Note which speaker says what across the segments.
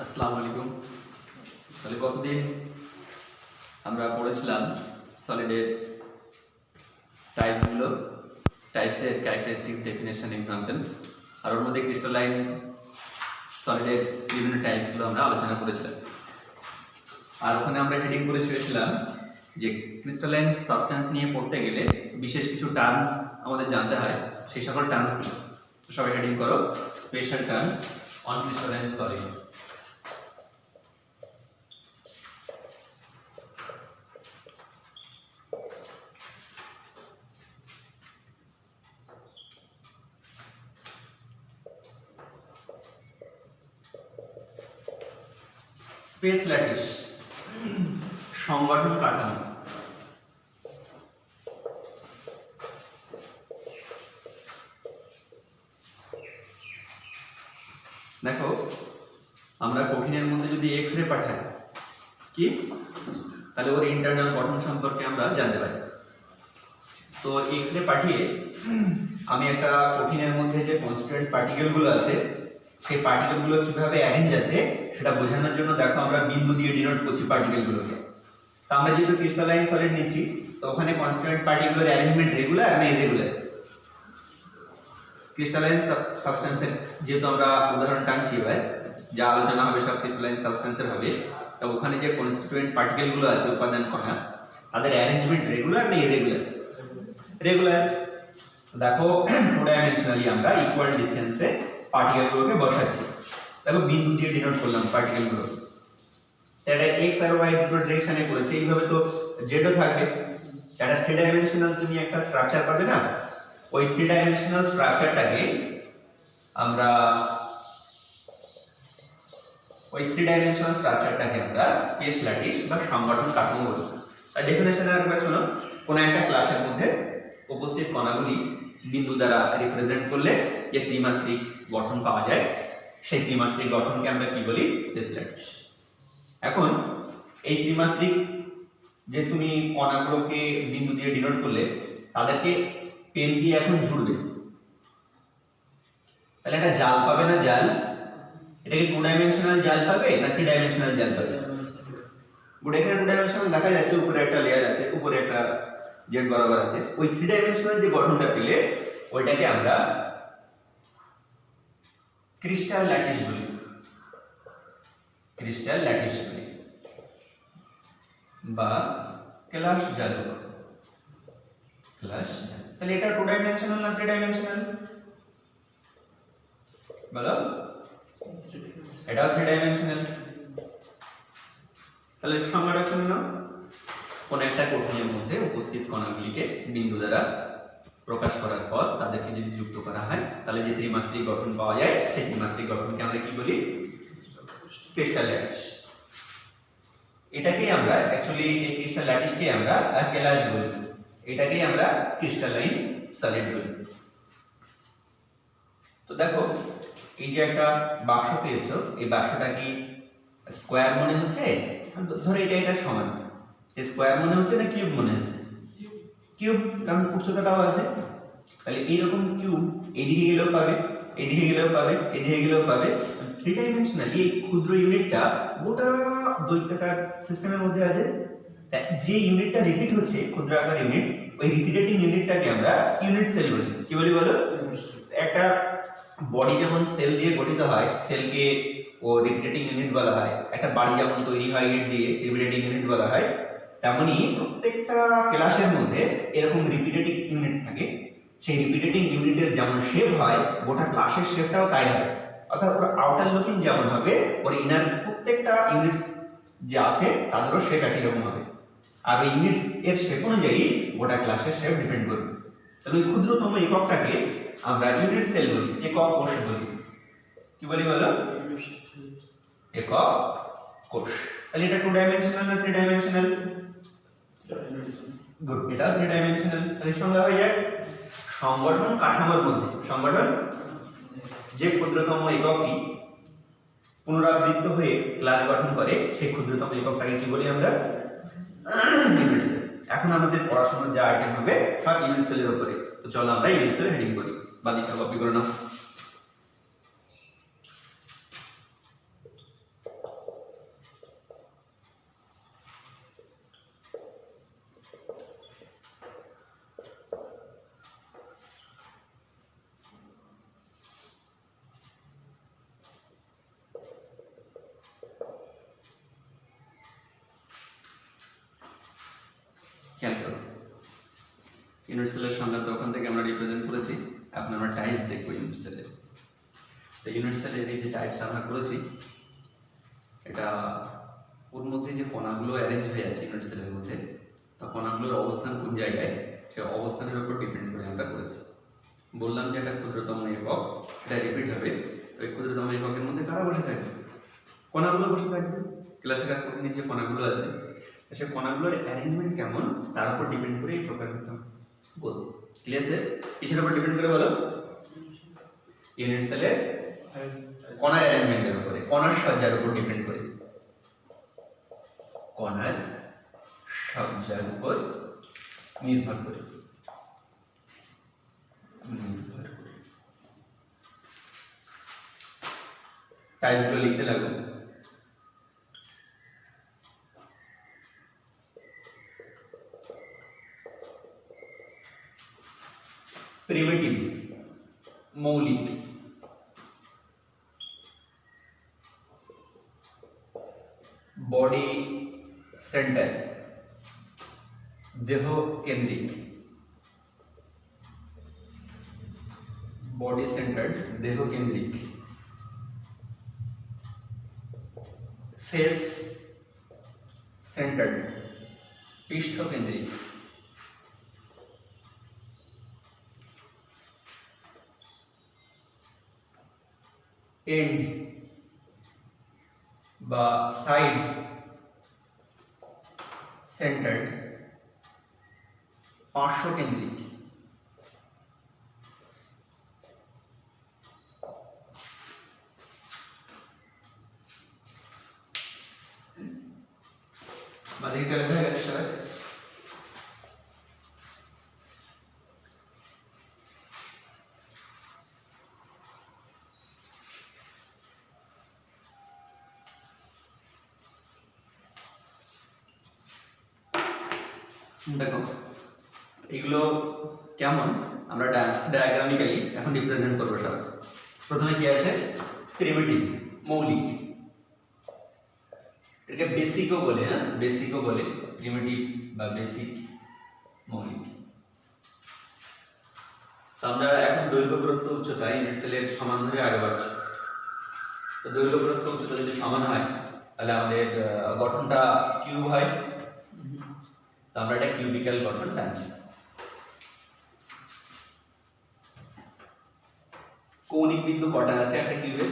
Speaker 1: আসসালামু আলাইকুম। তাহলে গতদিন আমরা পড়েছিলাম সলিডের টাইপসগুলো, টাইপসের ক্যারেক্টারিস্টিক্স, ডেফিনেশন, এক্সাম্পল, আর ওর মধ্যে ক্রিস্টালাইন সলিডের বিভিন্ন টাইপসগুলো আমরা আলোচনা করেছিলাম। আর ওখানে আমরা হেডিং করে ছেড়েছিলাম যে ক্রিস্টালাইন সাবস্ট্যান্স নিয়ে পড়তে গেলে বিশেষ কিছু টার্মস আমাদের জানতে হয়, সেই সকল টার্মসগুলো। তো সবাই হেডিং করো, special terms on crystalline solid. Space lattice, সংগঠন কাঠামো। দেখো, আমরা কঠিনের মধ্যে যদি এক্স রে পাঠাই কি, তাহলে ওর ইন্টারনাল গঠন সম্পর্কে আমরা জানতে পারি। তো এক্স রে পাঠিয়ে আমি একটা কঠিনের মধ্যে যে কনস্টিটুয়েন্ট পার্টিকেলগুলো আছে সেই পার্টিকেলগুলো কিভাবে অ্যারেঞ্জ আছে সেটা বোঝানোর জন্য দেখো আমরা বিন্দু দিয়ে ডিনোট করছি পার্টিকেলগুলোকে। তো আমরা যেহেতু ক্রিস্টালাইন সলিড নিচ্ছি, তো ওখানে কনস্টিটুয়েন্ট পার্টিকেলের অ্যারেঞ্জমেন্ট রেগুলার না ইরেগুলার? ক্রিস্টালাইন সাবস্টেন্সের যেহেতু আমরা উদাহরণ টানছি, এবার যা আলোচনা হবে সব ক্রিস্টালাইন সাবস্টেন্সের হবে। তো ওখানে যে কনস্টিটুয়েন্ট পার্টিকেলগুলো আছে, উপাদান কণা, তাদের অ্যারেঞ্জমেন্ট রেগুলার না ইরেগুলার? রেগুলার। দেখো, টু ডাইমেনশনালি আমরা ইকুয়াল ডিসটেন্সে পার্টিকেলগুলোকে বসাচ্ছি। দেখো, বিন্দু দিয়ে ডিনোট করলাম পার্টিকেলগুলো। এটা এক্স আর ওয়াই দুটো ডিরেকশনে করেছে, এইভাবে তো জেডও থাকবে। একটা থ্রি ডাইমেনশনাল তুমি একটা স্ট্রাকচার পাবে না, ওই থ্রি ডাইমেনশনাল স্ট্রাকচারটাকে আমরা স্পেস ল্যাটিস বা সংগঠন কাঠামো বলি। আর ডেফিনেশনে আরেকবার শোনো, কোন একটা ক্লাসের মধ্যে উপস্থিত কণাগুলি বিন্দু দ্বারা রিপ্রেজেন্ট করলে যে ত্রিমাত্রিক গঠন পাওয়া যায়, সেই ত্রিমাত্রিক গঠনকে আমরা কি বলি? Space lattice. এখন এই ত্রিমাত্রিক যে তুমি কণাগুলোকে বিন্দু দিয়ে ডিনোট করলে, তাদেরকে পেন দিয়ে এখন জুড়বে, তাহলে একটা জাল পাবে না? জাল, এটাকে টু ডাইমেনশনাল জাল পাবে না থ্রি ডাইমেনশনাল জাল পাবে? গুড, এখানে টু ডাইমেনশনাল দেখা যাচ্ছে, উপরে একটা লেয়ার আছে, উপরে একটা জেড বরাবর আছে। ওই থ্রি ডাইমেনশনাল যে গঠনটা পেলে ওইটাকে আমরা ক্রিস্টাল ল্যাটিস বলি, ক্রিস্টাল ল্যাটিস বলি বা ক্লাস জাল, ক্লাস জাল। তাহলে এটা টু ডাইমেনশনাল না থ্রি ডাইমেনশনাল বলো? এটাও থ্রি ডাইমেনশনাল। তাহলে সংজ্ঞাটা শুনে নাও, কোন একটা কঠিনের মধ্যে উপস্থিত কণাগুলিকে বিন্দু দ্বারা প্রকাশ করার পর তাদেরকে যদি যুক্ত করা হয়, তাহলে যে ত্রিমাত্রিক গঠন পাওয়া যায়, সেই ত্রিমাত্রিক গঠনকে আমরা কি বলি? Crystal lattice. এটাকেই আমরা অ্যাকচুয়ালি এই ক্রিস্টাল ল্যাটিসকে আমরা ক্যালাস বলি, এটাকেই আমরা ক্রিস্টালাইন সলিড বলি। তো দেখো, এই যে একটা বাক্স পেয়েছো, এই বাক্সটা কি স্কোয়ার মনে হচ্ছে? ধরো এটা সমান, স্কোয়ার মনে হচ্ছে না কিউব মনে হচ্ছে? কিউব, কারণ উচ্চতাটাও আছে। তাহলে এইরকম কিউব এইদিকে গেলেও পাবে, এদিকে গেলেও পাবে, এদিকে গেলেও পাবে। থ্রি ডাইমেনশনালি এই ক্ষুদ্র ইউনিটটা গোটা দৈত্যাকার সিস্টেমের মধ্যে আছে। যে ইউনিটটা রিপিট হচ্ছে, ক্ষুদ্র আকার ইউনিট, ওই রিপিটেটিং ইউনিটটাকে আমরা ইউনিট সেল বলি। কি বলি বলো? একটা বডি যেমন সেল দিয়ে গঠিত হয়, সেলকে ও রিপিটেটিং ইউনিট বলা হয়। একটা বাড়ি যেমন তৈরি হয় ইট দিয়ে, রিপিটেটিং ইউনিট বলা হয়। তেমনি প্রত্যেকটা ক্লাসের মধ্যে এরকম রিপিটেটিং ইউনিট থাকে। সেই রিপিটেটিং ইউনিটের যেমন শেপ হয়, গোটা ক্লাসের শেপটাও তাই হয়। অর্থাৎ ওর আউটার লুকিং যেমন হবে, ওর ইনার প্রত্যেকটা ইউনিট যে আছে তাদেরও শেপ একই রকম হবে। আর ওই ইউনিট এর শেপ অনুযায়ী গোটা ক্লাসের শেপ ডিপেন্ড করবে। তাহলে ওই ক্ষুদ্রতম এককটাকে আমরা ইউনিট সেল বলি, একক কোষ বলি। কি বলি বলো? একক কোষ। তাহলে এটা টু ডাইমেনশনাল না থ্রি ডাইমেনশনাল? গুড, এটা থ্রি ডাইমেনশনাল। তাহলে সংজ্ঞা হয়ে যায়, সংগঠন কাঠামোর মধ্যে, সংগঠন যে ক্ষুদ্রতম এককটি পুনরাবৃত্ত হয়ে ক্লাস গঠন করে, সেই ক্ষুদ্রতম এককটাকে কি বলি আমরা? Unit cell. এখন আমাদের পড়াশোনার যে আইটেম হবে সব ইউনিট সেলের উপরে। তো চলো আমরা ইউনিট সেল হেডিং করি, বাদিকটা কপি করে নাও। খেয়াল করো ইউনিট সেলের সংজ্ঞা তো ওখান থেকে আমরা রিপ্রেজেন্ট করেছি, এখন আমরা টাইপস দেখবো ইউনিট সেলের। তো ইউনিট সেলের এই যে টাইপস আমরা করেছি, এটা ওর মধ্যে যে কণাগুলো অ্যারেঞ্জ হয়ে আছে ইউনিট সেলের মধ্যে, তো কণাগুলোর অবস্থান কোন জায়গায় সে অবস্থানের উপর ডিপেন্ড করে আমরা করেছি। বললাম যে এটা ক্ষুদ্রতম একক, এটা রিপিট হবে। তো এই ক্ষুদ্রতম এককের মধ্যে কারা বসে থাকবে? কণাগুলো বসে থাকবে। ক্লাসিক্যাল প্রকৃতির যে কণাগুলো আছে সেই কণাগুলোর অ্যারেঞ্জমেন্ট কেমন তার উপর ডিপেন্ড করে এই প্রকার বলবো। Clear sir? কিসের উপর ডিপেন্ড করে বলো? ইউনিট সেলের কণার অ্যারেঞ্জমেন্টের উপরে, কণার সজ্জার উপর ডিপেন্ড করে, কণার সজ্জার উপর নির্ভর করে। টাইপসগুলো লিখতে লাগো। প্রিমিটিভ মৌলিক, বডি সেন্টার দেহ কেন্দ্রিক, বডি সেন্টার্ড দেহ কেন্দ্রিক, ফেস সেন্টার্ড পৃষ্ঠ কেন্দ্রিক, এন্ড বা সাইড সেন্টার্ড পার্শ্ব কেন্দ্রিক, বাদিকটা লেখা হয়ে গেছে সবাই? দেখো এগুলো কেমন আমরা ডায়াগ্রামিক্যালি এখন রিপ্রেজেন্ট করবো সব। প্রথমে কি আছে? প্রিমিটিভ মৌলিক, এটাকে বেসিকও বলে, হ্যাঁ বেসিকও বলে, প্রিমিটিভ বা বেসিক মৌলিক। তো আমরা এখন দৈর্ঘ্য প্রস্থ উচ্চতা ইউনিট সেলের সমান ধরে আগে বাড়ছি। তো দৈর্ঘ্য প্রস্থ উচ্চতা যদি সমান হয় তাহলে আমাদের গঠনটা কিউব হয়। তো আমরা এটা কিউবিক্যাল গঠন টানছি। কৌণিক বিন্দু কটা আছে একটা কিউবে?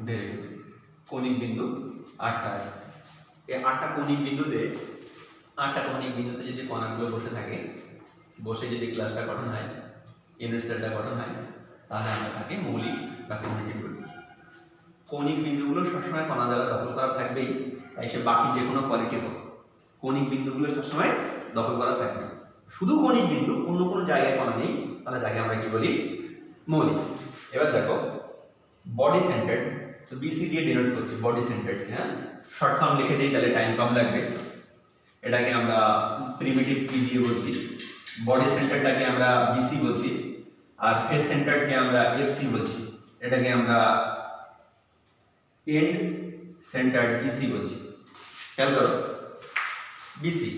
Speaker 1: ভেরি গুড, কৌণিক বিন্দু 8টা আছে। এই 8টা কৌণিক বিন্দুতে যদি কণাগুলো বসে থাকে, বসে যদি ক্লাসটা গঠন হয়, ইউনিট সেলটা গঠন হয়, তাহলে আমরা তাকে মৌলিক বা কমিউনিটিভ বলি। কৌণিক বিন্দুগুলো সবসময় কণা দ্বারা দখল করা থাকবেই, তাই সে বাকি যে কোনো কোয়ালিটি হোক, কৌণিক বিন্দুগুলো সবসময় দখল করা থাকবে। শুধু কৌণিক বিন্দু, অন্য কোনো জায়গায় কণা নেই, তাহলে তাকে আমরা কি বলি? মৌলিক। এবার দেখো বডি সেন্টার্ড, তো বিসি দিয়ে ডিনোট করছি বডি সেন্টার্ড, হ্যাঁ শর্ট ফর্ম লিখে দিই তাহলে টাইম কম লাগবে। এটাকে আমরা প্রিমিটিভ পি দিয়ে বলছি, বডি সেন্টারটাকে আমরা বিসি বলছি, আর ফেস সেন্টারকে আমরা এফসি বলছি, এটাকে আমরা এন্ড সেন্টার্ড ইসি বলছি। খেয়াল করো বিসি।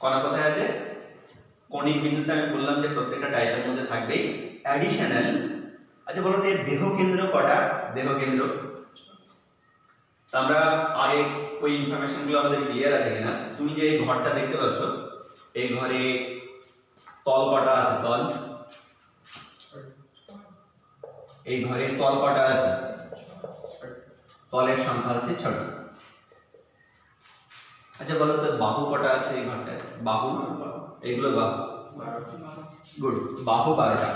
Speaker 1: কণা কোথায় আছে? কৌণিক বিন্দুতে আমি বললাম যে প্রত্যেকটা টাইপের মধ্যে থাকবেই অ্যাডিশনাল। আচ্ছা বলো তো এর দেহ কেন্দ্র কটা? দেহ কেন্দ্র আমরা আগে ওই ইনফরমেশন গুলো আমাদের ক্লিয়ার আছে কিনা? তুমি যে এই ঘরটা দেখতে পাচ্ছ, এই ঘরে তল কটা আছে? তল, এই ঘরে তল কটা আছে? তলের সংখ্যা হচ্ছে 6টি। আচ্ছা বলো তো বাহু কটা আছে এই ঘরটায়? বাহু, এগুলো বাহু, গুড, বাহু 12টা,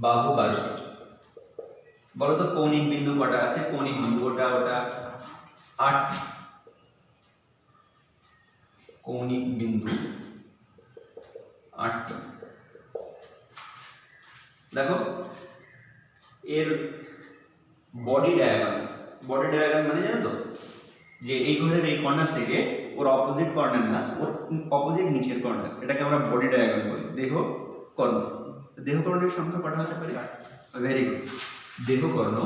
Speaker 1: বাহু 12টি। বলো তো কৌণিক বিন্দু কটা আছে? কৌণিক বিন্দু ওটা 8টি, কৌণিক বিন্দু 8টি। দেখো এর বডি ডায়াগ্রাম, বডি ডায়াগ্রাম মানে জানো তো যে এই ঘরের এই কর্নার থেকে ওর অপোজিট কর্নার না, ওর অপোজিট নিচের কর্নার, এটাকে আমরা বডি ডায়াগ্রাম বলি, দেহ কর্ণ। দেহকর্ণের সংখ্যা কটা হতে পারে? ভেরি গুড, দেহকর্ণ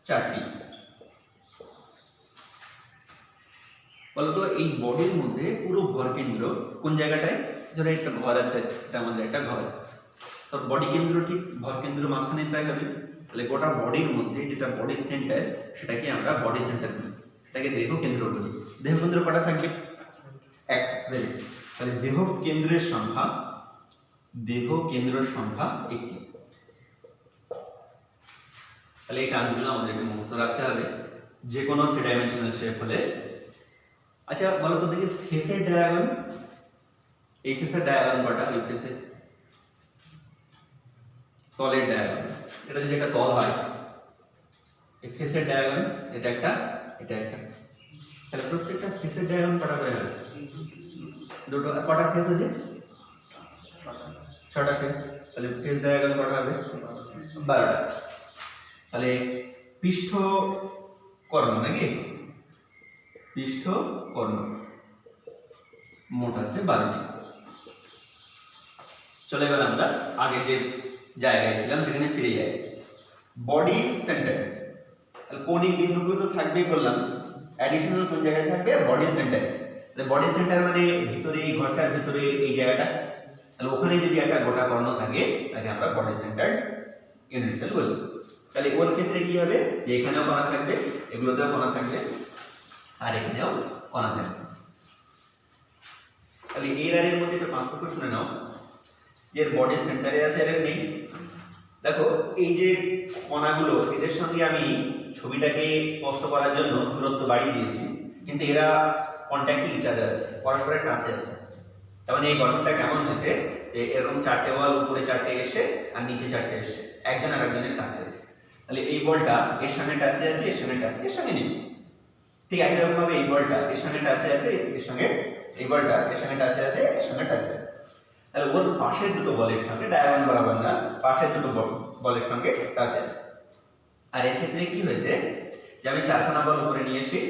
Speaker 1: 4টি। বলতো এই বডির মধ্যে পুরো ভর কেন্দ্র কোন জায়গাটায়? ধরো একটা ঘর আছে, এটা আমাদের একটা ঘর, তো বডি কেন্দ্র ঠিক ভর কেন্দ্র মাঝখানে তাই হবে। তাহলে গোটা বডির মধ্যে যেটা বডি সেন্টার সেটাকে আমরা বডি সেন্টার বলি, সেটাকে দেহ কেন্দ্র বলি। দেহ কেন্দ্র কটা থাকবে? এক। তাহলে দেহ কেন্দ্রের সংখ্যা, দেহ কেন্দ্রের সংখ্যা 1টি। তাহলে এই টার্মগুলো আমাদেরকে মুখস্থ রাখতে হবে যে কোনো 3 ডাইমেনশনাল শেপ হলে। আচ্ছা বলো তো দেখি ফেসের ডায়াগন, এই ফেসের ডায়াগন কটা? এই ফেসে তলের ডায়াগন, এটা যদি একটা তল হয়, এই ফেসের ডায়াগন এটা একটা, এটা একটা, তাহলে প্রত্যেকটা ফেসের ডায়াগন কটা করে হবে? দুটো। কটা ফেস আছে? 6টা ফেস। তাহলে ফেস ডায়াগন কটা হবে? 12টা। তাহলে পৃষ্ঠ কর্ণ নাকি? পৃষ্ঠ কর্ণ মোট আছে 12টি। চলে গেল আমরা আগে যে জায়গায় ছিলাম সেখানে ফিরে যাই। বডি সেন্টার, কৌণিক বিন্দুগুলো তো থাকবেই বললাম, অ্যাডিশনাল কোন জায়গায় থাকবে? বডি সেন্টারে। তাহলে বডি সেন্টার মানে ভিতরে, এই ঘরটার ভিতরে এই জায়গাটা, তাহলে ওখানে যদি একটা গোটা কর্ণ থাকে তাকে আমরা বডি সেন্টার ইউনিট সেল বলি। তাহলে ওর ক্ষেত্রে কি হবে? যে এখানেও কণা থাকবে, এগুলোতেও কণা থাকবে, আর এখানেও কণা থাকবে। তাহলে এর আর এর মধ্যে একটা পার্থক্য শুনে নাও, এর বডি সেন্টারে আছে আর এর নেই। দেখো এই যে কণাগুলো, এদের সঙ্গে আমি ছবিটাকে স্পষ্ট করার জন্য দূরত্ব বাড়িয়ে দিয়েছি, কিন্তু এরা কন্ট্যাক্টে ইচ আদার আছে, পরস্পরের কাছে আছে। তার মানে এই গঠনটা কেমন হয়েছে? যে এরকম 4টে বল, উপরে 4টে এসে আর নিচে 4টে এসে একজন আর একজনের কাছে আছে। তাহলে এই বলটা এর সঙ্গে টাচে আছে, এর সঙ্গে টাচে, এর সঙ্গে নেই। ঠিক একই রকম ভাবে এই বলটা এর সঙ্গে টাচে আছে, এর সঙ্গে, এই বলটা এর সঙ্গে টাচে আছে, এর সঙ্গে টাচে আছে। তাহলে ওর পাশের দুটো বলের সঙ্গে ডায়াগোনাল বরাবর না, পাশের দুটো বলের সঙ্গে টাচে আছে। আর এর ক্ষেত্রে কি হয়েছে যে আমি 4খানা বল উপরে নিয়ে এসি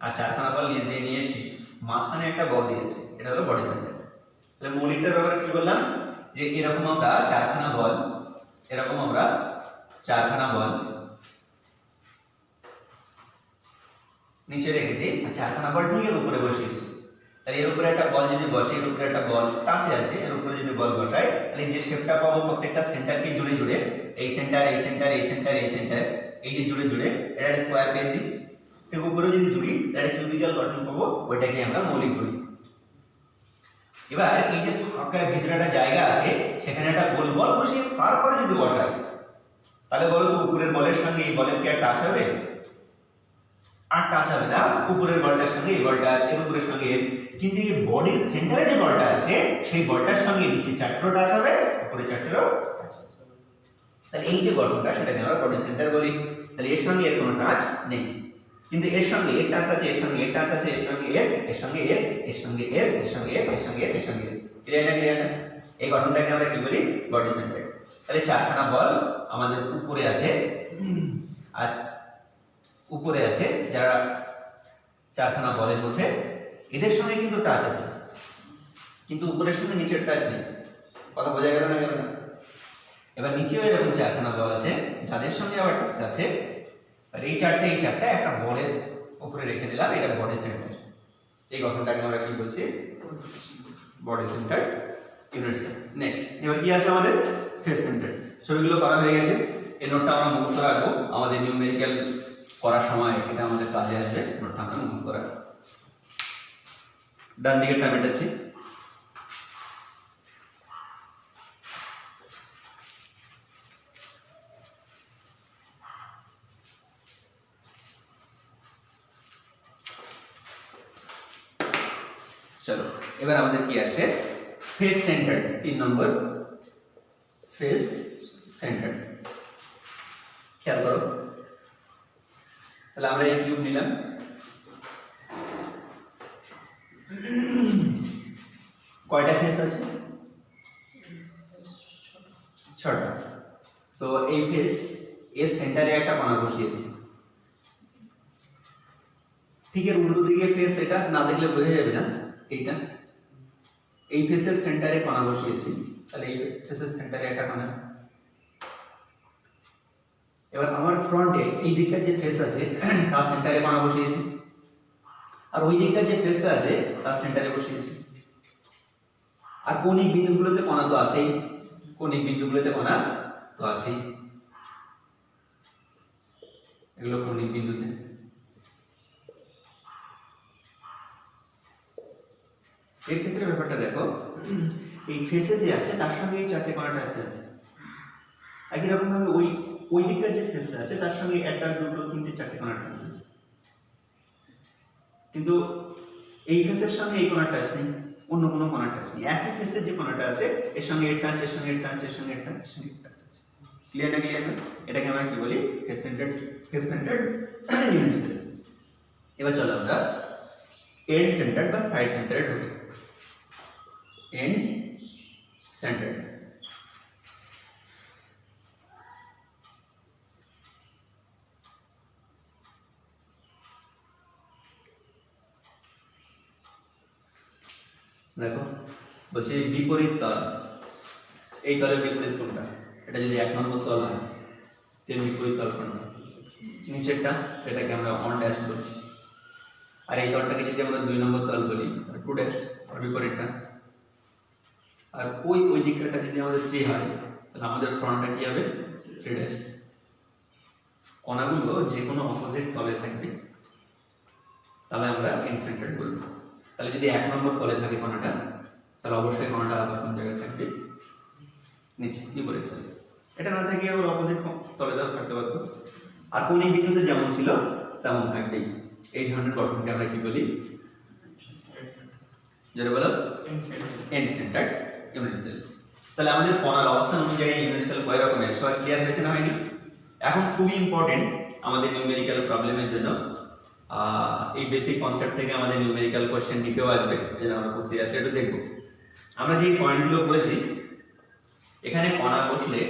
Speaker 1: আর 4খানা বল নিচ দিয়ে নিয়ে এসি, মাঝখানে একটা বল দিয়েছি, এটা হলো বডি সেন্টার। তাহলে মৌলিকটার ব্যাপারে কি বললাম? যে এরকম আমরা 4খানা বল, এরকম আমরা 4খানা বল নিচে রেখেছি আর 4খানা বল ঠিক এর উপরে বসিয়েছি। তাহলে এর উপরে একটা বল যদি বসে, এর উপরে একটা বল কাছে আছে, এর উপরে যদি বল বসাই, তাহলে যে শেপটা পাবো প্রত্যেকটা সেন্টারকে জুড়ে জুড়ে, এই সেন্টার, এই সেন্টার, এই সেন্টার, এই সেন্টার, এই যে জুড়ে জুড়ে এটা একটা স্কোয়ার পেয়েছি। ঠিক উপরে যদি জুড়ি এটা কিউবিক্যাল গঠন পাবো, ওইটাকে আমরা মৌলিক বলি। এবার এই যে ফাঁকা ভিতরে একটা জায়গা আছে, সেখানে একটা গোল বল বসিয়ে তারপরে যদি বসাই, তাহলে বলো তো উপরের বলের সঙ্গে এই বলের কি আর টাচ হবে? আর টাচ হবে না। উপরের বলটার সঙ্গে এই বলটা, এর উপরের সঙ্গে এর, কিন্তু এই বডির সেন্টারে যে বলটা আছে সেই বলটার সঙ্গে নিচে 4টেরও টাচ হবে, উপরে 4টেরও টাচ হবে। তাহলে এই যে গঠনটা সেটাকে আমরা বডি সেন্টার বলি। তাহলে এর সঙ্গে এর কোনো টাচ নেই, কিন্তু এর সঙ্গে এর টাচ আছে, এর সঙ্গে এর টাচ আছে, এর সঙ্গে এর, এর সঙ্গে এর, এর সঙ্গে এর, এর সঙ্গে এর, এর সঙ্গে এর, এর সঙ্গে এর। ক্লিয়ার না? ক্লিয়ার না? এই গঠনটাকে আমরা কি বলি? Body centre. তাহলে 4খানা বল আমাদের উপরে আছে, আর উপরে আছে যারা 4খানা বলের মধ্যে, এদের সঙ্গে কিন্তু টাচ আছে, কিন্তু উপরের সঙ্গে নিচের টাচ নেই। কথা বোঝা গেল না? গেল না? এবার নিচেও এরকম 4খানা বল আছে যাদের সঙ্গে আবার টাচ আছে, আর এই 4টে একটা বলের উপরে রেখে দিলাম, এটা বডি সেন্টার। এই গঠনটাকে আমরা কি বলছি? Body centre unit cell. Next এবার কি আছে আমাদের? Face centre. ছবিগুলো করা হয়ে গেছে, এই নোটটা আমরা মুখস্থ রাখবো, আমাদের নিউমেরিক্যাল করার সময় এটা আমাদের কাজে আসবে। নোটটা আমরা মুখস্থ রাখবো। ডান দিকে ট্যাবেট আছে, চলো এবার আমাদের কি আসছে? Face centre. 3 নম্বর ফেস সেন্টার। খেয়াল করো, তাহলে আমরা এই কিউব নিলাম, কয়টা ফেস আছে? 6টা। তো এই ফেস এর সেন্টারে একটা কণা বসিয়েছি, ঠিক এর উল্টো দিকে ফেস, এটা না দেখলে বোঝা যাবে না, এইটা এই ফেসের সেন্টারে কণা বসিয়েছি, তাহলে এই ফেসের সেন্টারে একটা কণা। এবার আমার ফ্রন্টে এই দিককার যে ফেস আছে তার সেন্টারে কণা বসিয়েছি, আর ওই দিককার যে ফেসটা আছে তার সেন্টারে বসিয়েছি। আর কৌণিক বিন্দুগুলোতে কণা তো আছেই, কৌণিক বিন্দুগুলোতে কণা তো আছেই, এগুলো কৌণিক বিন্দুতে। এই ক্ষেত্রে ব্যাপারটা দেখো, এই ফেসে যে আছে তার সঙ্গে এই চারটে কণাটা আছে। একই রকম ভাবে ওই ওই দিককার যে ফেসটা আছে তার সঙ্গে একটা, দুটো, তিনটে, চারটে কণাটা আছে। কিন্তু এই ফেসের সঙ্গে এই কণাটা আছে, অন্য কোনো কণাটা আছে। একই ফেসের যে কণাটা আছে এর সঙ্গে এর টাচ, এর সঙ্গে এর টাচ, এর সঙ্গে এর টাচ, এর সঙ্গে এর টাচ আছে। ক্লিয়ার না? ক্লিয়ার না? এটাকে আমরা কি বলি? Face centred unit cell. এবার চলো আমরা এন্ড সেন্টার্ড বা সাইড সেন্টার্ড বলি। এন্ড সেন্টার্ড দেখো বলছি বিপরীত তল, এই তলের বিপরীত কোনটা? এটা যদি 1 নম্বর তল হয় এর বিপরীত তল কোনটা? নিচেরটা, এটাকে আমরা 1 ড্যাশ বলছি। আর এই তলটাকে যদি আমরা 2 নম্বর তল বলি 2 ড্যাশ, আর বিপরীতটা। আর ওই দিকটা যদি আমাদের 3 হয় তাহলে আমাদের ফ্রন্টটা কি হবে? 3 ড্যাশ। কণাগুলো যে কোনো অপোজিট তলে থাকবে তাহলে আমরা এন্ড সেন্টার্ড বলবো। তাহলে যদি 1 নম্বর তলে থাকে কণাটা তাহলে অবশ্যই কণাটা আবার কোন জায়গায় থাকবে? নিচে, বিপরীত তলে। এটা না থাকে ওর অপোজিট তলে দাও থাকতে পারতো। আর কৌণিক বিন্দুতে যেমন ছিল তেমন থাকবেই। এই ধরনের গঠনকে আমরা কি বলি? যেটা বলো এন্ড সেন্টার্ড ইউনিট সেল। তাহলে আমাদের কণার অবস্থান অনুযায়ী ইউনিট সেল কয় রকমের, সবাই ক্লিয়ার হয়েছে না হয়নি? এখন খুবই ইম্পর্টেন্ট আমাদের নিউমেরিক্যাল প্রবলেমের জন্য, এই বেসিক কনসেপ্ট থেকে আমাদের নিউমেরিক্যাল কোশ্চেন নিতেও আসবে, যেটা আমরা খুব সিরিয়াসলি একটু দেখব। আমরা যে পয়েন্টগুলো করেছি, এখানে কণা বসলে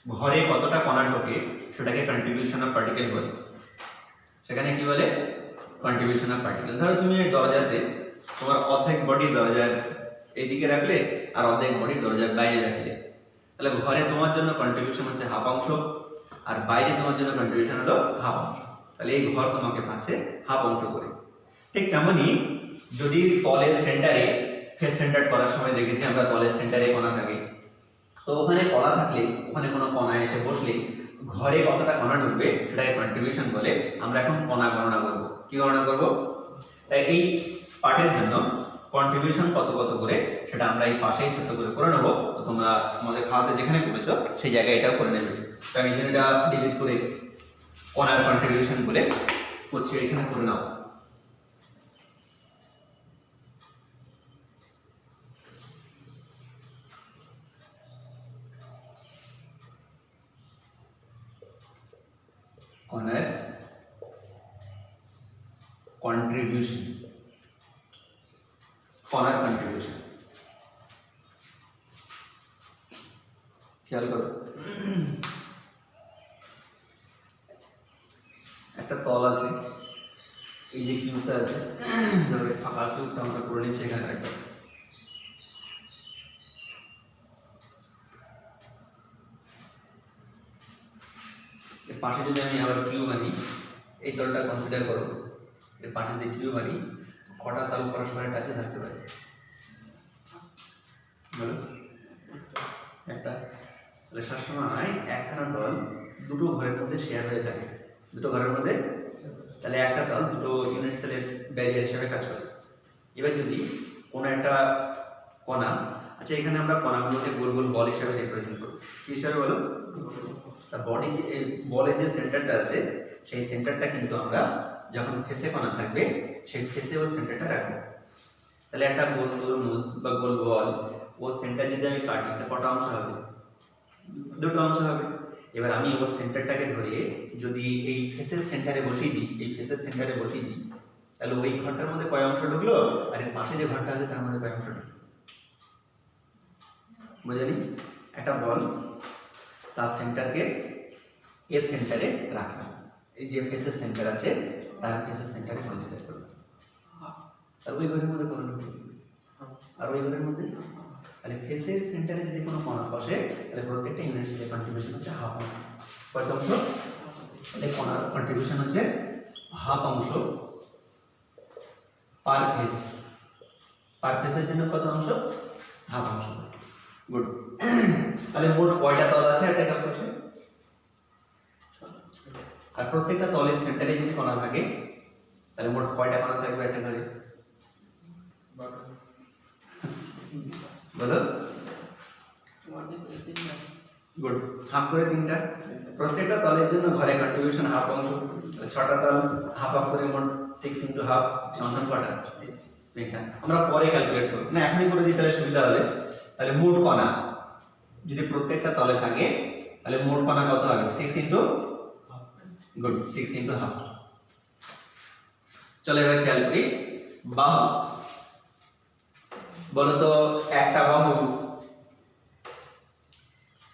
Speaker 1: ঘরে কতটা কণা ঢোকে সেটাকে কন্ট্রিবিউশন অফ পার্টিকেল বলে। সেখানে কি বলে? Contribution of particle. ধরো তুমি এই দরজাতে তোমার অর্ধেক বডি দরজার এইদিকে রাখলে আর অর্ধেক বডি দরজার বাইরে রাখলে, তাহলে ঘরে তোমার জন্য কন্ট্রিবিউশন হচ্ছে হাফ অংশ, আর বাইরে তোমার জন্য কন্ট্রিবিউশন হলো হাফ অংশ। তাহলে এই ঘর তোমাকে পাচ্ছে হাফ অংশ করে। ঠিক তেমনি যদি তলের সেন্টারে, ফেস সেন্টার করার সময় দেখেছি আমরা তলের সেন্টারে কণা থাকে, তো ওখানে কণা থাকলে, ওখানে কোনো কণা এসে বসলে ঘরে কতটা কণা ঢুকবে সেটাকে কন্ট্রিবিউশন বলে। আমরা এখন কণা গণনা করব। কি গণনা করব? তাই এই পার্টের জন্য কন্ট্রিবিউশন কত কত করে সেটা আমরা এই পাশেই ছোট করে নেব। তো তোমরা তোমাদের খাওয়াতে যেখানে করেছো সেই জায়গায় এটাও করে নেবে। তো আমি এটা ডিলিট করে কণার কন্ট্রিবিউশন বলে করছি, এখানে করে নাও। কণার কন্ট্রিবিউশন, কণার কন্ট্রিবিউশন খেয়াল করো। একটা তল আছে, এই যে কিউবটা আছে, ফাঁকা কিউবটা আমরা করে নিচ্ছি এখানে একটা। এর পাশে যদি আমি আবার কিউব আনি, এই তলটা কনসিডার করো, এর পাশে যদি কিউব আনি, কটা তল পরস্পরের কাছে থাকতে পারে? বলো একটা। তাহলে সবসময় একখানা তল দুটো ঘরের মধ্যে শেয়ার হয়ে থাকে, দুটো ঘরের মধ্যে। তাহলে একটা তল দুটো ইউনিট সেলের ব্যারিয়ার হিসেবে কাজ করে। এবার যদি কোনো একটা কণা, আচ্ছা এখানে আমরা কণাগুলোকে গোল গোল বল হিসাবে রিপ্রেজেন্ট করব। কি হিসাবে বলো? তা বডি, বলের যে সেন্টারটা আছে সেই সেন্টারটা কিন্তু আমরা যখন ফেসে কণা থাকবে সেই ফেসে ওর সেন্টারটা রাখবো। তাহলে একটা গোল তরমুজ বা গোল বল, ওর সেন্টার যদি আমি কাটি তাহলে কটা অংশ হবে? দুটো অংশ হবে। এবার আমি ওর সেন্টারটাকে ধরে যদি এই ফেসের সেন্টারে বসিয়ে দিই, এই ফেসের সেন্টারে বসিয়ে দিই, তাহলে ওই ঘরটার মধ্যে কয় অংশ ঢুকলো আর এর পাশে যে ঘরটা আছে তার মধ্যে কয় অংশ ঢুকলো? বুঝলি? একটা বল তার সেন্টারকে এর সেন্টারে রাখলাম, এই যে ফেসের সেন্টার আছে তার ফেসের সেন্টারে কনসিডার করলাম, আর ওই ঘরের মধ্যে কত ঢুকলো? আর ওই ঘরের মধ্যে তাহলে ফেসের সেন্টারে যদি কোনো কণা বসে তাহলে প্রত্যেকটা ইউনিট সেলের কন্ট্রিবিউশন হচ্ছে হাফ অংশ। কত অংশ? তাহলে কণার কন্ট্রিবিউশন হচ্ছে হাফ অংশ পার ফেস। পার ফেসের জন্য কত অংশ? হাফ অংশ। গুড। তাহলে মোট কয়টা তল আছে একটা একক কোষে? আর প্রত্যেকটা তলের সেন্টারে যদি কণা থাকে তাহলে মোট কয়টা কণা থাকবে একটা ঘরে? বলো। গুড। হাফ করে তিনটা। প্রত্যেকটা তলের জন্য ঘরে কন্ট্রিবিউশন হাফ অংশ। ছটা তল হাফ হাফ করে মোট 6 × হাফ সমান কটা? তিনটা। আমরা পরে ক্যালকুলেট করব না, এখনই করে দিতে তাহলে সুবিধা হবে। তাহলে মোট কণা যদি প্রত্যেকটা তলে থাকে তাহলে মোট কণা কত হবে? 6 × গুড 6 × হাফ। চলো এবার খেয়াল করি বাহু। বলো তো একটা বাহু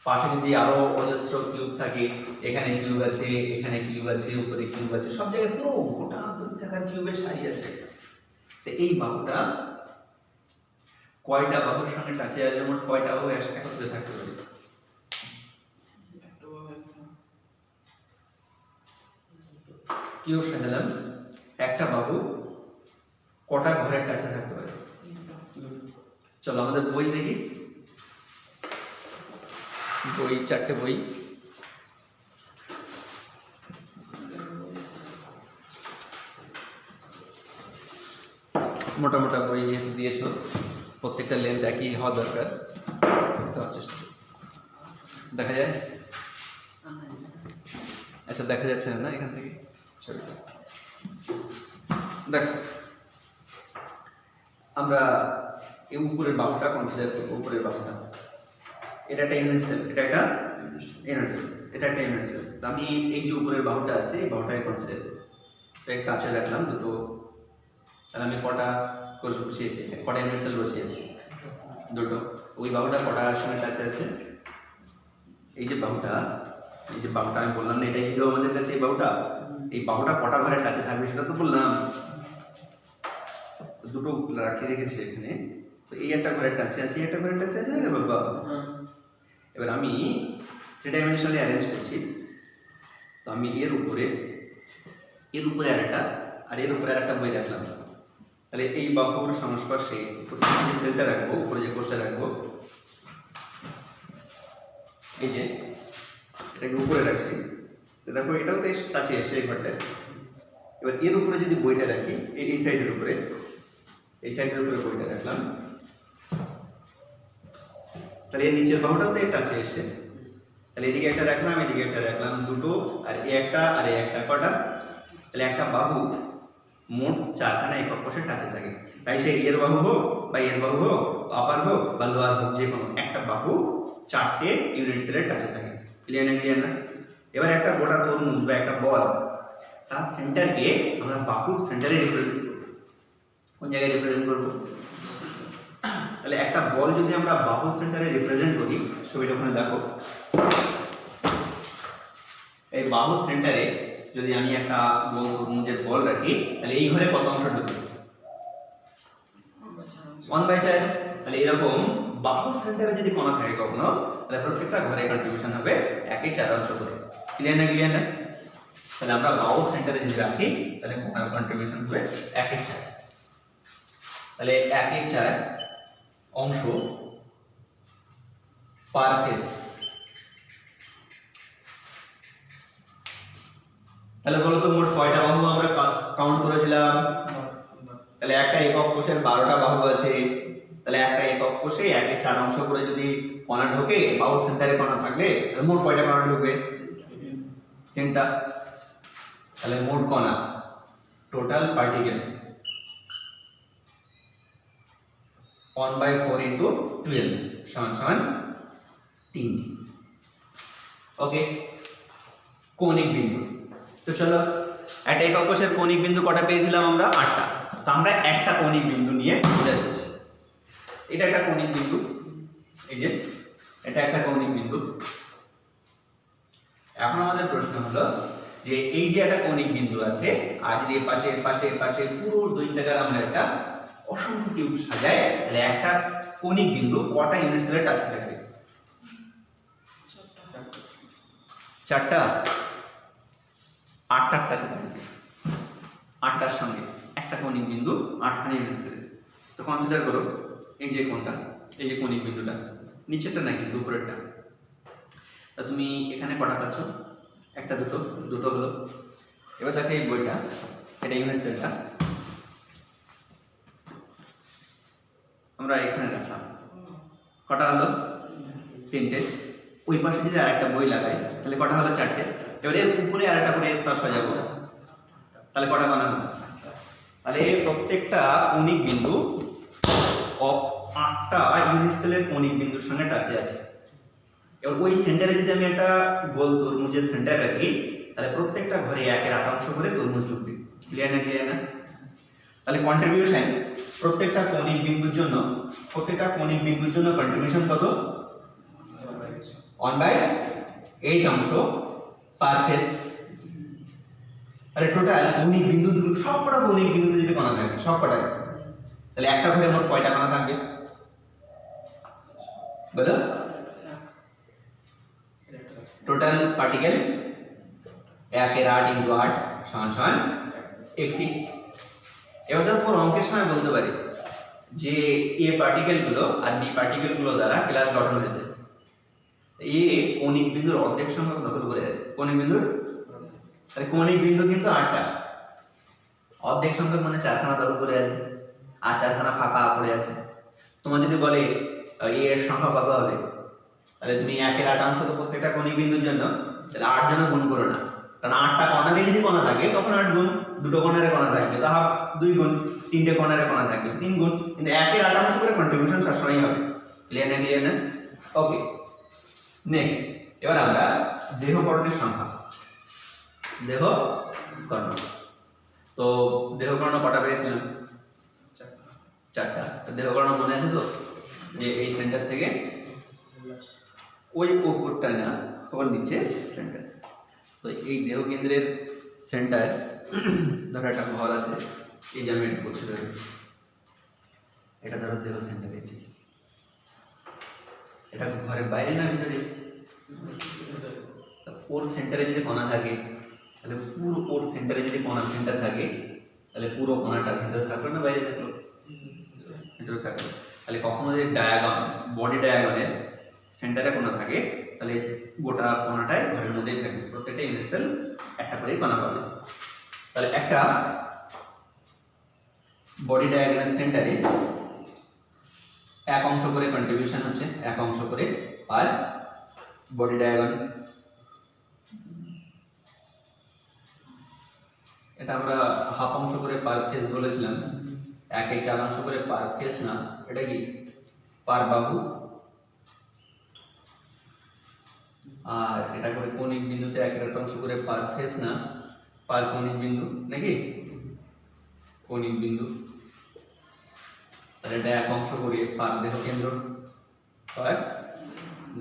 Speaker 1: পাশে যদি আরো অজস্র কিউব থাকে, এখানে কিউব আছে, এখানে কিউব আছে, উপরে কিউব আছে, সব জায়গায় পুরো গোটা থাকার কিউবের সারি আছে। তো এই বাহুটা কয়টা বাহুর সঙ্গে টাচে আছে? মোট কয়টা বাহু একত্রে থাকতে পারে? কিউব সাজালাম, একটা বাহু কটা ঘরের টাচে থাকতে পারে? চলো আমাদের বই দেখি। বই, চারটে বই। মোটা মোটা বই যেহেতু দিয়েছ, প্রত্যেকটা লেন্থ একই হওয়া দরকার। চেষ্টা দেখা যায়? আচ্ছা, দেখা যাচ্ছে না এখান থেকে? দেখো, আমরা এই উপরের বাহুটা কনসিডার করবো। উপরের বাহুটা এটা একটা ইউনিট সেল, এটা একটা ইউনিট সেল, এটা একটা ইউনিট সেল। তো আমি এই যে উপরের বাহুটা আছে এই বাহুটাকে কনসিডার করব। তো একটা কাছে রাখলাম দুটো। তাহলে আমি কটা কোষ বসিয়েছি? কটা ইউনিট সেল বসিয়েছি? দুটো। ওই বাহুটা কটার সঙ্গে টাচে আছে? এই যে বাহুটা, এই যে বাহুটা আমি বললাম না এটা হিরো আমাদের কাছে, এই বাহুটা, এই বাহুটা কটা ঘরের টাচে থাকবে সেটা তো বললাম। দুটো রাখিয়ে রেখেছি এখানে। তো এই একটা ঘরের টাচে আছে, এই একটা ঘরের টাচে আছে না বাবা? এবার আমি 3 ডাইমেনশনালি অ্যারেঞ্জ করছি। তো আমি এর উপরে আরেকটা, আর এর উপরে আরেকটা বই রাখলাম। তাহলে এই বাহুর সংস্পর্শে যে সেলটা রাখবো, উপরে যে কোষটা রাখবো, এই যে এটাকে উপরে রাখছি। তো দেখো এটাও তো টাচে এসছে এই ঘরটা। এবার এর উপরে যদি বইটা রাখি, এই সাইডের উপরে, এই সাইডের উপরে বইটা রাখলাম, তাহলে এর নিচের বাহুটাও তো টাচে এসছে। তাহলে এদিকে একটা রাখলাম, এদিকে একটা রাখলাম, দুটো, আর এই একটা আর এই একটা, কটা? তাহলে একটা বাহু মোট 4খানা একক কোষের টাচে থাকে। তাই সে এর বাহু হোক বা এর বাহু হোক, আপার হোক বা লোয়ার হোক, যে কোনো একটা বাহু 4টে ইউনিট সেলের টাচে থাকে। ক্লিয়ার না? ক্লিয়ার না? এবার একটা গোটা তরমুজ বা একটা বল, তার সেন্টারকে আমরা বাহুর সেন্টারে রিপ্রেজেন্ট করব। কোন জায়গায় রিপ্রেজেন্ট করব? তাহলে একটা বল যদি আমরা বাহুর সেন্টারে রিপ্রেজেন্ট করি, ছবিটা ওখানে দেখো। এই বাহুর সেন্টারে যদি আমি একটা তরমুজের বল রাখি, তাহলে এই ঘরে কত অংশ ঢুকবে? 1/4। তাহলে এরকম বাহুর সেন্টারে যদি কণা থাকে কখনো, তাহলে প্রত্যেকটা ঘরে কন্ট্রিবিউশন হবে 1/4 অংশ করে। ক্লিয়ার না? ক্লিয়ার না? তাহলে আমরা বাহুর সেন্টারে যদি রাখি তাহলে কণার কন্ট্রিবিউশন হবে 1/4। তাহলে 1/4 অংশ পার ফেস। তাহলে বলো তো মোট কয়টা বাহু আমরা কাউন্ট করেছিলাম? তাহলে একটা একক কোষের 12টা বাহু আছে। তাহলে একটা একক কোষে 1/4 অংশ করে যদি কণা ঢোকে, বাহু সেন্টারে কণা থাকলে মোট কয়টা কণা ঢুকবে? 3টা। তাহলে মোট কণা, টোটাল পার্টিকেল 1/4 × 12 সমান 3। ওকে। কৌণিক বিন্দু। তো চলো, একটা একক কোষের কৌণিক বিন্দু কটা পেয়েছিলাম আমরা? 8টা। তো আমরা একটা কৌণিক বিন্দু নিয়ে বোঝা যাচ্ছে। এটা একটা কৌণিক বিন্দু, এই যে এটা একটা কৌণিক বিন্দু। এখন আমাদের প্রশ্ন হলো যে এই যে একটা কৌণিক বিন্দু আছে, আর যদি এর পাশে পুরো দৈত্যাকার আমরা একটা অসংখ্য কিউব সাজায়, তাহলে একটা কৌণিক বিন্দু কটা ইউনিট সেলের টাচ থাকবে? চারটা, আটটা টাচে থাকবে। আটটার সঙ্গে একটা কৌণিক বিন্দু, আটখানে ইউনিট সেলের। তো কনসিডার করো এই যে কোনটা, এই যে কৌণিক বিন্দুটা, নিচেরটা না কিন্তু উপরেরটা। তা তুমি এখানে কটা পাচ্ছ? একটা, দুটো, দুটো হলো। এবার দেখো এই বইটা, এটা ইউনিট সেলটা আমরা এখানে রাখলাম, কটা হলো? তিনটে। ওই পাশে যদি আরেকটা বই লাগাই তাহলে কটা হলো? চারটে। এবারে উপরে আরেকটা করে স্টার সাজাবো, তাহলে কটা কণা হলো? তাহলে প্রত্যেকটা কৌণিক বিন্দু আটটা ইউনিট সেলের কৌণিক বিন্দুর সঙ্গে টাচে আছে। এবার ওই সেন্টারে যদি আমি একটা গোল তরমুজের সেন্টার রাখি, তাহলে প্রত্যেকটা ঘরে 1/8 করে তরমুজ ঢুকবে। ক্লিয়ার না? ক্লিয়ার না? তাহলে কন্ট্রিবিউশন প্রত্যেকটা কৌণিক বিন্দুর জন্য, প্রত্যেকটা কৌণিক বিন্দুর জন্য কন্ট্রিবিউশন কত? 1/8 অংশ পার ফেস। তাহলে টোটাল কৌণিক বিন্দু, সবকটা কৌণিক বিন্দুতে যদি কণা থাকে, সবকটা, তাহলে একটা ঘরে মোট কয়টা কণা থাকবে বলো? Total particle 1/8 × 8 = 1। এবার দেখো অঙ্কের সময় বলতে পারি যে এ পার্টিকেলগুলো আর বি পার্টিকেলগুলো দ্বারা ক্লাস গঠন হয়েছে। এ কৌণিক বিন্দুর অর্ধেক সংখ্যক দখল করে আছে। কৌণিক বিন্দুর, তাহলে কৌণিক বিন্দু কিন্তু 8টা, অর্ধেক সংখ্যক মানে 4খানা দখল করে আছে, আর 4খানা ফাঁকা পড়ে আছে। তোমার যদি বলে এ এর সংখ্যা কত হবে, তাহলে তুমি 1/8 অংশ তো প্রত্যেকটা কৌণিক বিন্দুর জন্য, তাহলে 8 জন্য গুণ করো না, কারণ 8টা কর্নারে যদি কণা থাকে তখন 8 গুণ, দুটো কর্নারে কণা থাকবে তা 2 গুণ, তিনটে কর্নারে কণা থাকবে 3 গুণ, কিন্তু 1/8 অংশ করে কন্ট্রিবিউশন সবসময় হবে। ক্লিয়ার না? ক্লিয়ার না? ওকে, নেক্সট। এবার আমরা দেহকর্ণের সংখ্যা, দেহকর্ণ। তো দেহকর্ণ কটা পেয়েছিলাম? 4টা। দেহকর্ণ মনে আছে তো, যে এই সেন্টার থেকে ওই উপরটা না, ওর নিচে সেন্টার। তো এই দেহ কেন্দ্রের সেন্টার, ধরো একটা ঘর আছে, এই যে আমি এটা করছি, এটা ধরো দেহ সেন্টার, এটা ঘরের বাইরে না ভিতরে? ওর সেন্টারে যদি কণা থাকে, তাহলে পুরো ওর সেন্টারে যদি কণা সেন্টার থাকে, তাহলে পুরো কণাটা ভিতরে থাকলো না বাইরে থাকলো? ভিতরে থাকলো। তাহলে কখনো যদি ডায়াগন, বডি ডায়াগনের সেন্টারে কণা থাকে, তাহলে গোটা কণাটাই ঘরের মধ্যেই থাকবে, প্রত্যেকটা ইউনিট সেল একটা করেই কণা পাবে। তাহলে একটা বডি ডায়াগনের সেন্টারে 1 অংশ করে কন্ট্রিবিউশন হচ্ছে, 1 অংশ করে পার বডি ডায়াগন। এটা আমরা হাফ অংশ করে পার ফেস বলেছিলাম, 1/4 অংশ করে পার ফেস না, এটা কি পার বাহু। আর এটা করে কৌণিক বিন্দুতে 1/8 অংশ করে পার ফেস না, পার কৌণিক বিন্দু নাকি কৌণিক বিন্দু। তাহলে এটা 1 অংশ করে পার দেহ কেন্দ্র, পার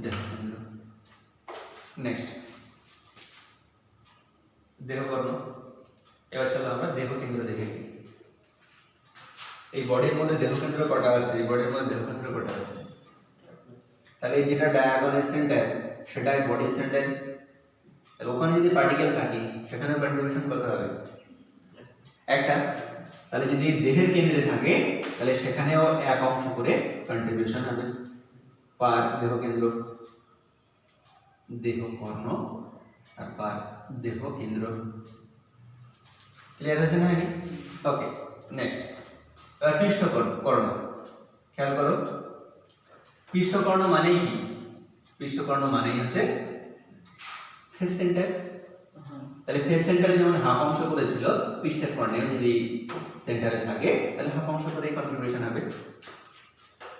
Speaker 1: দেহ কেন্দ্র। নেক্সট দেহকর্ণ। এবার চলো আমরা দেহ কেন্দ্র দেখে নিই। এই বডির মধ্যে দেহ কেন্দ্র কটা আছে? এই বডির মধ্যে দেহ কেন্দ্র কটা আছে? তাহলে যেটা ডায়াগোনাল সেন্টার সেটাই বডি সেন্টার। তাহলে ওখানে যদি পার্টিকেল থাকে সেখানে কন্ট্রিবিউশন কত হবে? একটা। তাহলে যদি দেহের কেন্দ্রে থাকে তাহলে সেখানেও 1 অংশ করে কন্ট্রিবিউশন হবে পার দেহ কেন্দ্র, দেহ কর্ণ আর পার দেহ কেন্দ্র। ক্লিয়ার হয়েছে না? ওকে, নেক্সট পৃষ্ঠকর্ণ। খেয়াল করো, পৃষ্ঠকর্ণ মানেই কি? পৃষ্ঠকর্ণ মানেই হচ্ছে ফেস সেন্টার। তাহলে ফেস সেন্টারে যেমন হাফ অংশ করেছিল, পৃষ্ঠের কর্ণে যদি সেন্টারে থাকে তাহলে হাফ অংশ করে কন্ট্রিবিউশন হবে।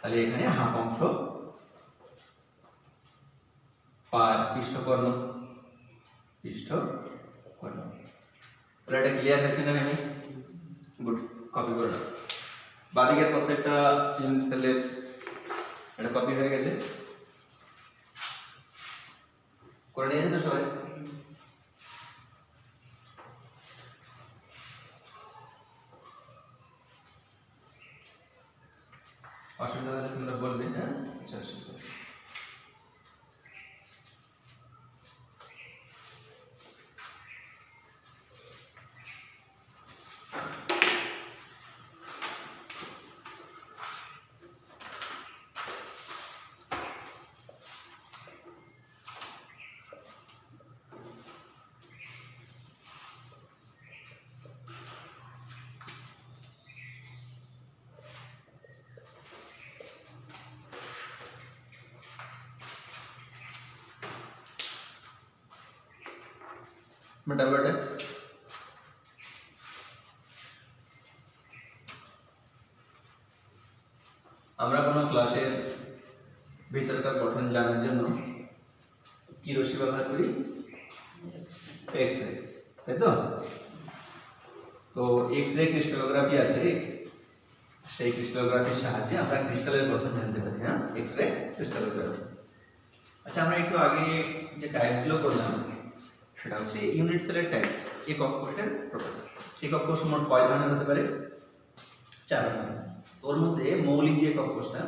Speaker 1: তাহলে এখানে হাফ অংশ পার পৃষ্ঠকর্ণ, পৃষ্ঠকর্ণ। তাহলে এটা ক্লিয়ার হয়েছে না? গুড, কপি করে নাও। বাদিকের প্রত্যেকটা ইউনিট সেলের এটা কপি হয়ে গেছে, করে নিয়েছে তো সবাই? অসুবিধা হলে তোমরা বলবে। হ্যাঁ, আচ্ছা অসুবিধা মোটামুটি আমরা কোনো ক্লাসের ভিতরকার গঠন জানার জন্য কি রশ্মি ব্যবহার করি? এক্স রে, তাই তো? তো এক্স রে ক্রিস্টালোগ্রাফি আছে, সেই ক্রিস্টালোগ্রাফির সাহায্যে আমরা ক্রিস্টালের গঠন জানতে পারি। হ্যাঁ, এক্স রে ক্রিস্টালোগ্রাফি। আচ্ছা, আমরা একটু আগে যে টাইপসগুলো করলাম সেটা হচ্ছে ইউনিট সেলের টাইপস, একক কোষের প্রকার। একক কোষ মোট কয় ধরনের হতে পারে? 4 ধরনের। তোর মধ্যে মৌলিক যে একক কোষটা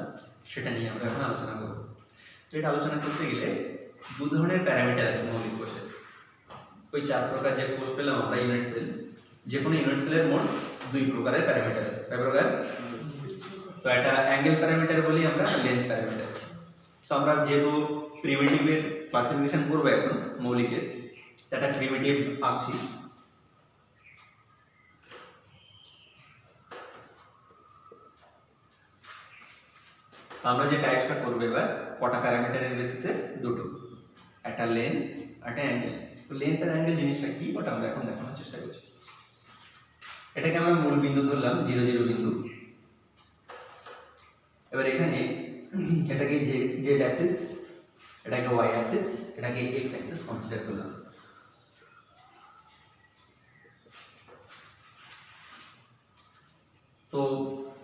Speaker 1: সেটা নিয়ে আমরা এখন আলোচনা করব। তো এটা আলোচনা করতে গেলে 2 ধরনের প্যারামিটার আছে মৌলিক কোষের। ওই 4 প্রকার যে কোষ পেলাম আমরা ইউনিট সেল, যে কোনো ইউনিট সেলের মোট 2 প্রকারের প্যারামিটার আছে। কয় প্রকার? তো এটা অ্যাঙ্গেল প্যারামিটার বলি আমরা, লেন্থ প্যারামিটার। তো আমরা যেহেতু প্রিমিটিভের ক্লাসিফিকেশন করব এখন মৌলিকের, এটা প্রিমিটিভ আঁকছি। আমরা যে টাইপসটা করব এবার কটা প্যারামিটারের বেসিসে? 2টো, একটা লেন্থ একটা অ্যাঙ্গেল। তো লেন্থ আর অ্যাঙ্গেল জিনিসটা কি ওটা আমরা এখন দেখানোর চেষ্টা করছি। এটাকে আমরা মূল বিন্দু ধরলাম 0 0 বিন্দু। এবার এখানে এটাকে জেড অ্যাক্সিস, এটাকে ওয়াই অ্যাক্সিস, এটাকে এক্স অ্যাক্সিস কনসিডার করলাম। তো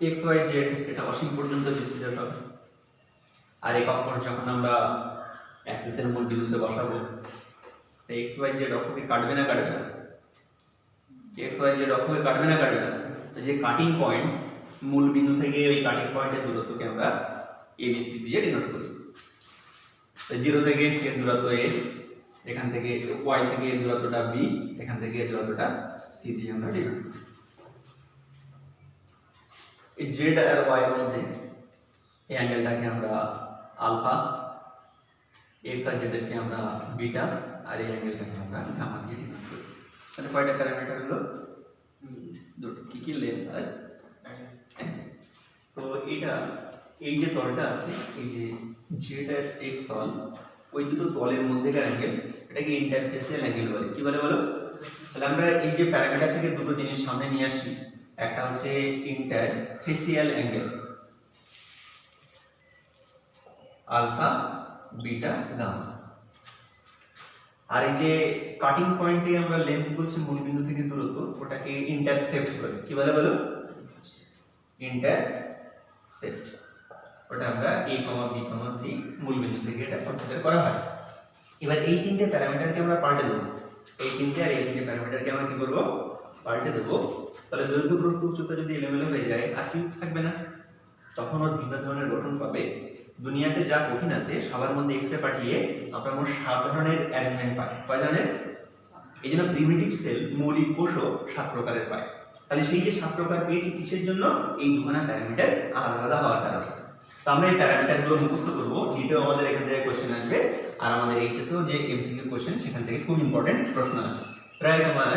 Speaker 1: এক্স ওয়াই জেড এটা অসীম পর্যন্ত বিস্তৃত হবে। আর একক কোষ যখন আমরা অ্যাক্সিসের মূল বিন্দুতে বসাবো, তো এক্স ওয়াই জেড অক্ষকে কাটবে না কাটবে না? এক্স ওয়াই জেড অক্ষকে কাটবে না কাটবে না? তো যে কাটিং পয়েন্ট, মূল বিন্দু থেকে ওই কাটিং পয়েন্টের দূরত্বকে আমরা এবিসি দিয়ে ডিনোট করি। তো 0 থেকে এর দূরত্ব a, এখান থেকে y থেকে এর দূরত্বটা b, এখান থেকে এর দূরত্বটা c দিয়ে আমরা ডিনোট করি। এই z আর y এর মধ্যে এই অ্যাঙ্গেলটাকে আমরা আলফা, x আর z এরকে আমরা বিটা, আর এই অ্যাঙ্গেলটাকে আমরা গামা দিয়ে ডিনোট করি। তাহলে কয়টা প্যারামিটার হলো? 2টো। কি কি? লেন্থ আর অ্যাঙ্গেল। তো এটা এই যে তলটা আছে, এই যে জেড আর এক্স তল, ওই দুটো তলের মধ্যেকার অ্যাঙ্গেল, এটাকে ইন্টারফেসিয়াল অ্যাঙ্গেল বলে। কি বলে বলো? তাহলে আমরা এই যে প্যারামিটার থেকে দুটো জিনিস সামনে নিয়ে আসি, একটা হচ্ছে interfacial angle, alpha beta gamma. আর এই যে কাটিং পয়েন্টে আমরা লেন্থ বলছি মূল বিন্দু থেকে দূরত্ব, ওটাকে ইন্টারসেপ্ট বলে। কি বলে বলো? ইন্টারসেপ্ট। ওটা আমরা a, b, c মূল বিন্দু থেকে এটা কনসিডার করা হয়। এবার এই তিনটে প্যারামিটারকে আমরা পাল্টে দেব। এই তিনটে আর এই তিনটে প্যারামিটারকে আমরা কি করব? পাল্টে দেব। তাহলে দৈর্ঘ্য প্রস্থ উচ্চতা যদি এলোমেলো হয়ে যায় আর কি থাকবে না, তখন ওর ভিন্ন ধরনের গঠন পাবে। দুনিয়াতে যা কঠিন আছে সবার মধ্যে এক্সরে পাঠিয়ে আমরা মোট 7 ধরনের অ্যারেঞ্জমেন্ট পাই। কয় ধরনের? এই জন্য প্রিমিটিভ সেল মৌলিক কোষও 7 প্রকারের পায়। তাহলে সেই যে 7 প্রকার পেয়েছি কিসের জন্য? এই দুখানা প্যারামিটার আলাদা আলাদা হওয়ার কারণে। তো আমরা এই প্যারামিটারগুলো মুখস্থ করব। নিটেও আমাদের এখান থেকে কোশ্চেন আসবে, আর আমাদের এইচএসও যে এমসিকিউ কোশ্চেন সেখান থেকে খুব ইম্পর্টেন্ট প্রশ্ন আসে। প্রায় তোমার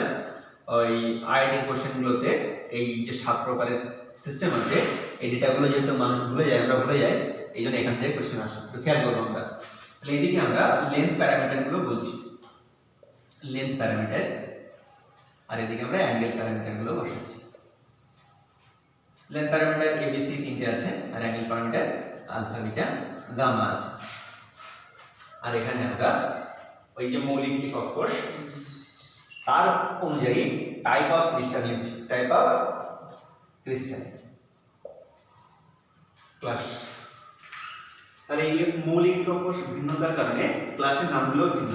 Speaker 1: ওই আইআইটির কোশ্চেনগুলোতে এই যে 7 প্রকারের সিস্টেম আছে, এই ডেটাগুলো যেহেতু মানুষ ভুলে যায়, আমরা ভুলে যাই, এই জন্য এখান থেকে কোশ্চেন আসে। তো খেয়াল করবো আমরা। তাহলে এদিকে আমরা লেন্থ প্যারামিটারগুলো বলছি, লেন্থ প্যারামিটার, আর এদিকে আমরা অ্যাঙ্গেল প্যারামিটারগুলো বসাচ্ছি। লেন্থ প্যারামিটার এবিসি তিনটে আছে, আর angle parameter alpha beta gamma আছে। আর এখানে আমরা ওই যে মৌলিক একক কোষ তার অনুযায়ী টাইপ অফ ক্রিস্টাল লিখছি, টাইপ অফ ক্রিস্টাল ক্লাস। তাহলে এই মৌলিক একক কোষ ভিন্নতার কারণে ক্লাসের নামগুলো ভিন্ন।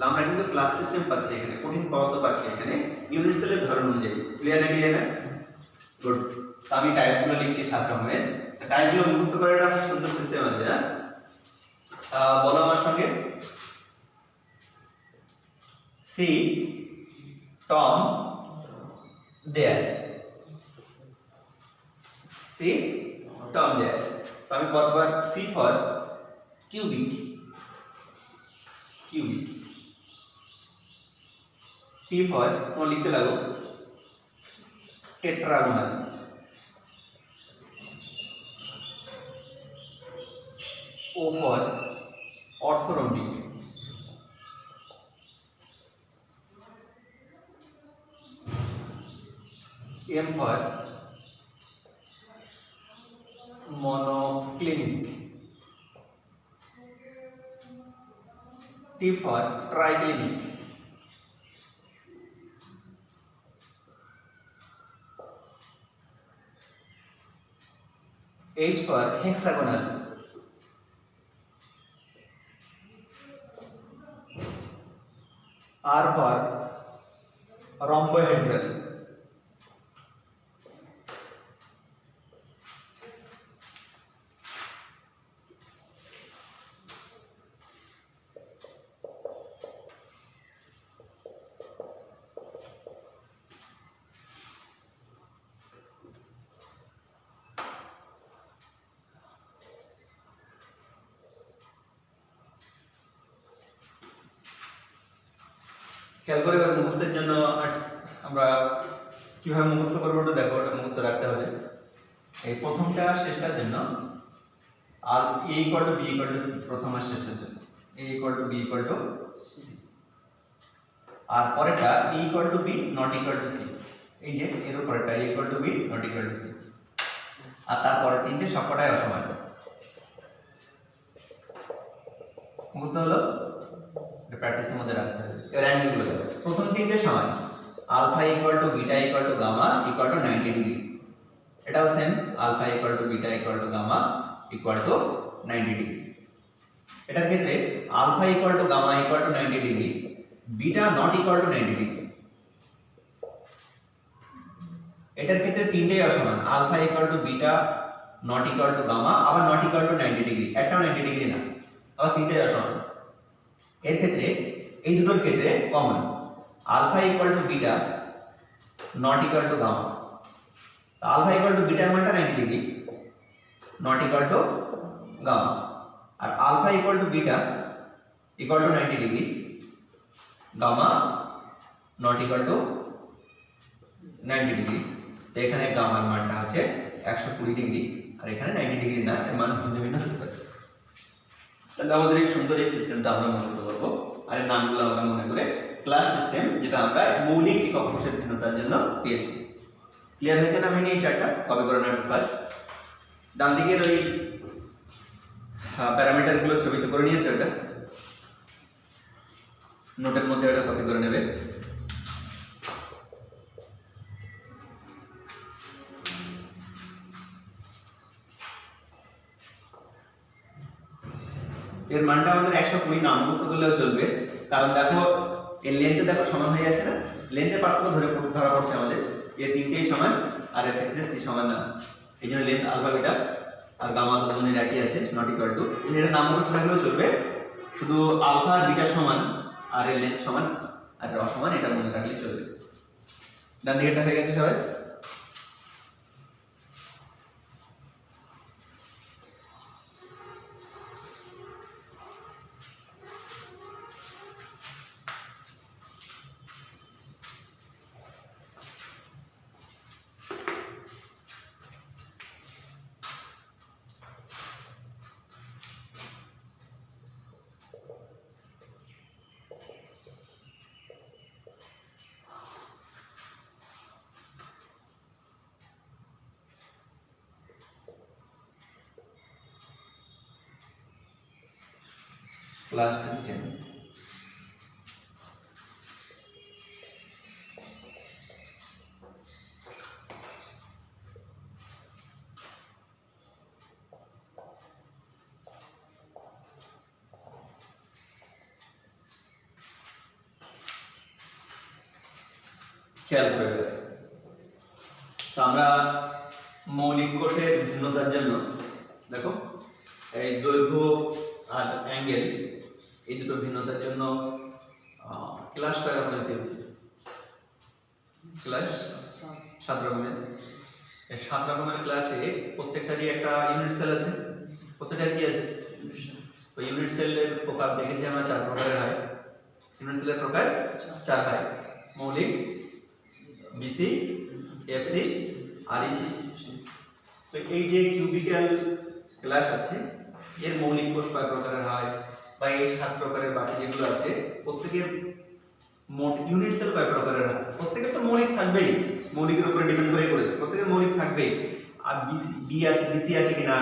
Speaker 1: আমরা কিন্তু ক্লাস সিস্টেম পাচ্ছি এখানে, কঠিন পদার্থ পাচ্ছি এখানে ইউনিট সেলের ধরন অনুযায়ী। ক্লিয়ার না? ক্লিয়ার না? গুড। তো আমি টাইপস গুলো লিখছি 7 রকমের। টাইপ গুলো মুখস্থ করে একটা সুন্দর সিস্টেম আছে। হ্যাঁ, বলো আমার সঙ্গে। C Tom there. C Tom there. তো আমি কতবার C for cubic, cubic. T for তোমার লিখতে লাগো tetragonal. O for orthorhombic. M for monoclinic. T for triclinic. H for hexagonal. R for rhombohedral. খেয়াল করে এবার মুখস্থের জন্য আমরা কিভাবে মুখস্থ করবো ওটা দেখো, ওটা মুখস্থ রাখতে হবে। এই প্রথমটা শেষটার জন্য আর a equal to b equal to c, প্রথম আর শেষটার জন্য a equal to b equal to c। আর পরেরটা a equal to b not equal two c, এই যে এর পরেরটা a equal to b not equal two c। আর তারপরে তিনটে সবকটাই অসমান। মুখস্থ হলো? প্র্যাকটিসের মধ্যে রাখতে হবে। এর অ্যাঙ্গেলগুলো দেখো, প্রথম তিনটে সমান, alpha equal to beta equal to gamma equal to 90 degree. এটাও same, alpha equal to beta equal to gamma equal to 90 degree. এটার ক্ষেত্রে alpha equal to gamma equal to 90 degree, beta not equal to 90 degree. এটার ক্ষেত্রে তিনটেই অসমান, alpha equal to beta not equal to gamma আবার not equal to 90 degree, একটাও 90 degree না, আবার তিনটেই অসমান। এর ক্ষেত্রে এই দুটোর ক্ষেত্রে common, alpha equal to beta not equal to gamma. Alpha equal to বিটার মানটা 90 degree, not equal to gamma. আর alpha equal to beta equal to 90 degree, gamma not equal to 90 degree. তো এখানে গামার মানটা আছে 120 ডিগ্রি, আর এখানে 90 ডিগ্রি না, এর মান ভিন্ন ভিন্ন হতে পারে। তাহলে আমাদের এই সুন্দর এই সিস্টেমটা আমরা মুখস্থ করবো। আর এর নামগুলো আমরা মনে করে ক্লাস সিস্টেম, যেটা আমরা মৌলিক একক কোষের ভিন্নতার জন্য পেয়েছি। ক্লিয়ার হয়েছে না? আমি এই চারটা কপি করে নেব ফার্স্ট। ডান দিকের ওই প্যারামিটার গুলো ছবিতে করে নিয়েছে, ওটা নোটের মধ্যে ওটা কপি করে নেবে। এর মানটা আমাদের 120 না মুখস্থ করলেও চলবে, কারণ দেখো এর লেন্থে দেখো সমান হয়ে যাচ্ছে না, লেন্থে পার্থক্য ধরা পড়ছে আমাদের। এর তিনটেই সমান আর এর ক্ষেত্রে সি সমান না, এই জন্য লেন্থ আলফা বিটা আর গামা দুজনের একই আছে, নট ইকুয়াল টু। এর নাম মুখস্থ থাকলেও চলবে, শুধু আলফা আর বিটা সমান আর এর লেন্থ সমান আর এর অসমান, এটা মনে রাখলে চলবে। ডান দিকেরটা হয়ে গেছে সবাই? Class system. খেয়াল করে তো আমরা মৌলিক কোষের ভিন্নতার জন্য দেখো এই দৈর্ঘ্য আর অ্যাঙ্গেল এই দুটো ভিন্নতার জন্য ক্লাস কয় রকমের পেয়েছি? ক্লাস 7 রকমের। এই 7 রকমের ক্লাসে প্রত্যেকটারই একটা ইউনিট সেল আছে। প্রত্যেকটার কি আছে? তো ইউনিট সেলের প্রকার দেখেছি আমরা 4 প্রকারের হয়। ইউনিট সেলের প্রকার 4 হয়: মৌলিক, বিসি, এফসি আর ইসি। তো এই যে কিউবিক্যাল ক্লাস আছে এর মৌলিক কোষ কয় প্রকারের হয়, বা এই 7 প্রকারের বাকি যেগুলো আছে প্রত্যেকের মোট ইউনিট সেল কয় প্রকারের হয়? প্রত্যেকের তো মৌলিক থাকবেই, মৌলিকের উপরে ডিপেন্ড করে করেছে, প্রত্যেকের মৌলিক থাকবেই। আর বি আছে, বিসি আছে কিনা,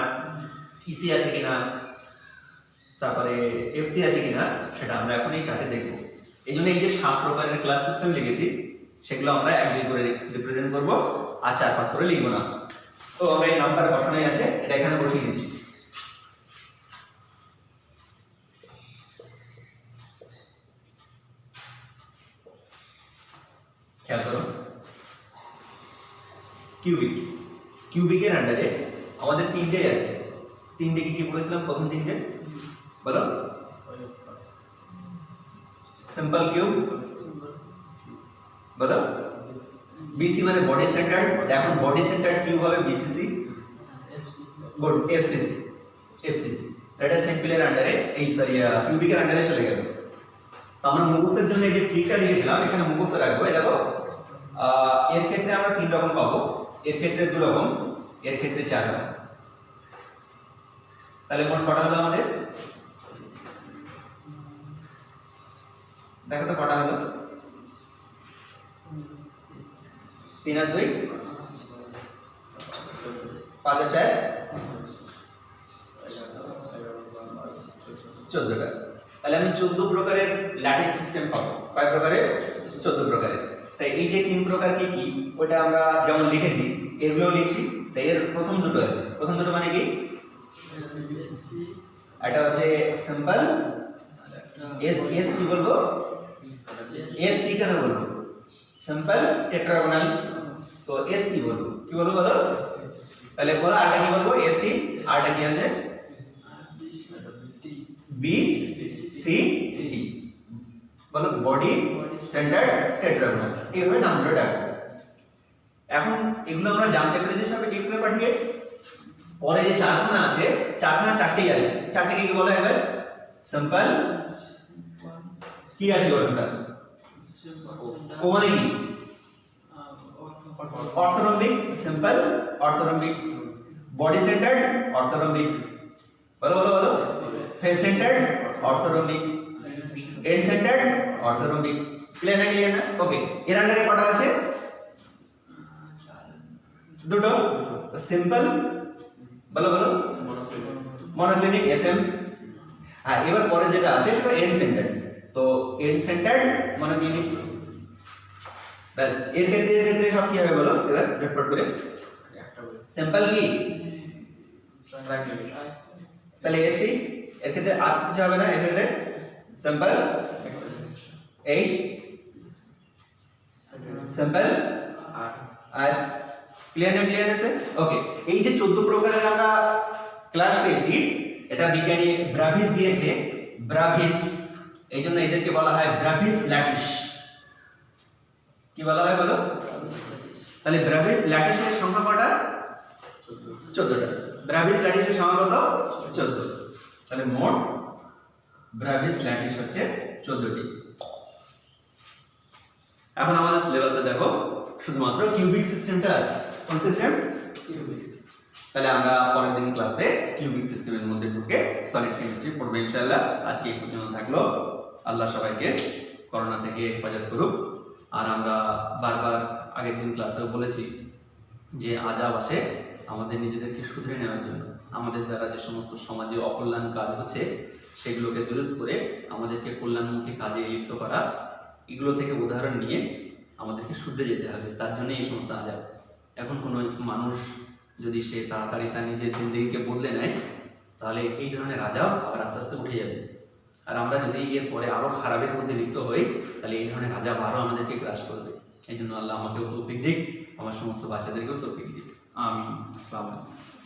Speaker 1: ইসি আছে কিনা, তারপরে এফসি আছে কিনা সেটা আমরা এখন এই চার্টে দেখব। এই জন্য এই যে 7 প্রকারের ক্লাস সিস্টেম লিখেছি সেগুলো আমরা 1-2 করে রিপ্রেজেন্ট করব আর 4-5 করে লিখব না। তো আমরা এই নাম্বার বসানোই আছে, এটা এখানে বসিয়ে দিচ্ছি। খেয়াল করো, কিউবিক, কিউবিকের আন্ডারে আমাদের 3টে আছে। 3টে কি বলেছিলাম? প্রথম 3টে বলো। সিম্পল কিউব বলো। বিসি মানে বডি সেন্টার্ড, এখন বডি সেন্টার্ড কিউব হবে বিসিসি, গুড, এফসিসি, এফসিসি। এটা সিম্পলের আন্ডারে, এই সরি কিউবিকের আন্ডারে চলে গেল। তো আমরা মুখস্থের জন্য এই যে ট্রিকটা লিখেছিলাম এখানে মুখস্থ রাখবো। এই দেখো এর ক্ষেত্রে আমরা 3 রকম পাবো, এর ক্ষেত্রে 2 রকম, এর ক্ষেত্রে 4 রকম। তাহলে মোট কটা হলো আমাদের? দেখো তো কটা হলো? 3 আর 2 5 আর 4 14টা। তাহলে আমি 14 প্রকারের ল্যাটিস সিস্টেম পাবো। কয় প্রকারের? 14 প্রকারের। তাই এই যে 3 প্রকার কি কি ওটা আমরা যেমন লিখেছি এগুলোও লিখছি। তাই এর প্রথম দুটো আছে। প্রথম দুটো মানে কি? এটা হচ্ছে সিম্পল, এস কি বলবো? এস সি কেন বলবো? সিম্পল টেট্রাগোনাল। তো এস কি বলবো? কি বলবো বলো? তাহলে বলো আরটা কি বলবো? S T. আরটা কি আছে? B C T. বলো বডি সেন্টার্ড টেট্রাগোনাল। এইভাবে নামগুলো ডাকবো। এখন এগুলো আমরা জানতে পেরেছি সব এক্স রে পাঠিয়ে। পরে যে 4খানা আছে 4খানা 4টেই আছে। 4টে কি বলো এবার? সিম্পল কি আছে ওটা? ও মানে কি? Orthorhombic, simple orthorhombic, body centred orthorhombic, বলো বলো বলো, face centred orthorhombic, end centred orthorhombic. Clear না? ক্লিয়ার না? ওকে। এর আন্ডারে কটা আছে? দুটো। সিম্পল বলো বলো, মনোক্লিনিক, এসএম। আর এবার পরে যেটা আছে সেটা এন্ড সেন্টার্ড। তো এন্ড সেন্টার্ড মনোক্লিনিক। ব্যাস, এর ক্ষেত্রে সব কি হবে বলো এবার ঝটপট করে। সিম্পল কি? তাহলে এসটি। এর ক্ষেত্রে আর কিছু হবে না। এর ক্ষেত্রে সিম্পল এইচ, সিম্পল আর। ক্লিয়ার না? ক্লিয়ার আছে? ওকে। এই যে 14 প্রকারের আমরা ক্লাস পেয়েছি এটা বিজ্ঞানী ব্রাভিস দিয়েছে। ব্রাভিস, এই জন্য এদেরকে বলা হয় ব্রাভিস ল্যাটিস। কি বলা হয় বলো? তাহলে ব্রাভিস ল্যাটিসের সংখ্যা কটা? 14টা। ব্রাভিস ল্যাটিসের সংখ্যা কত? 14। তাহলে মোট ব্রাভিস ল্যাটিস হচ্ছে 14টি। এখন আমাদের সিলেবাসে দেখো শুধুমাত্র কিউবিক সিস্টেমটা আছে। কোন সিস্টেম? কিউবিক। তাহলে আমরা পরের দিন ক্লাসে কিউবিক সিস্টেমের মধ্যে ঢুকে সলিড কেমিস্ট্রি পড়বো ইনশাআল্লাহ। আজকে এই পর্যন্ত থাকলো। আল্লাহ সবাইকে করোনা থেকে হেফাজত করুক। আর আমরা বারবার আগের দিন ক্লাসেও বলেছি যে আজাব আসে আমাদের নিজেদেরকে শুধরে নেওয়ার জন্য। আমাদের দ্বারা যে সমস্ত সমাজে অকল্যাণ কাজ হচ্ছে সেগুলোকে দুরস্ত করে আমাদেরকে কল্যাণমুখী কাজে লিপ্ত করা, এগুলো থেকে উদাহরণ নিয়ে আমাদেরকে শুধরে যেতে হবে। তার জন্য এই সমস্ত আজাব। এখন কোনো মানুষ যদি সে তাড়াতাড়ি তার নিজের জিন্দেগিকে বদলে নেয় তাহলে এই ধরনের আজাব আবার আস্তে আস্তে উঠে যাবে। আর আমরা যদি এর পরে আরও খারাপের মধ্যে লিপ্ত হই তাহলে এই ধরনের আজাব আরও আমাদেরকে গ্রাস করবে। এই জন্য আল্লাহ আমাকেও তৌফিক দিক।
Speaker 2: আমার সমস্ত বাচ্চাদেরকেও তৌফিক দিবে। আমিন। আসসালামু আলাইকুম।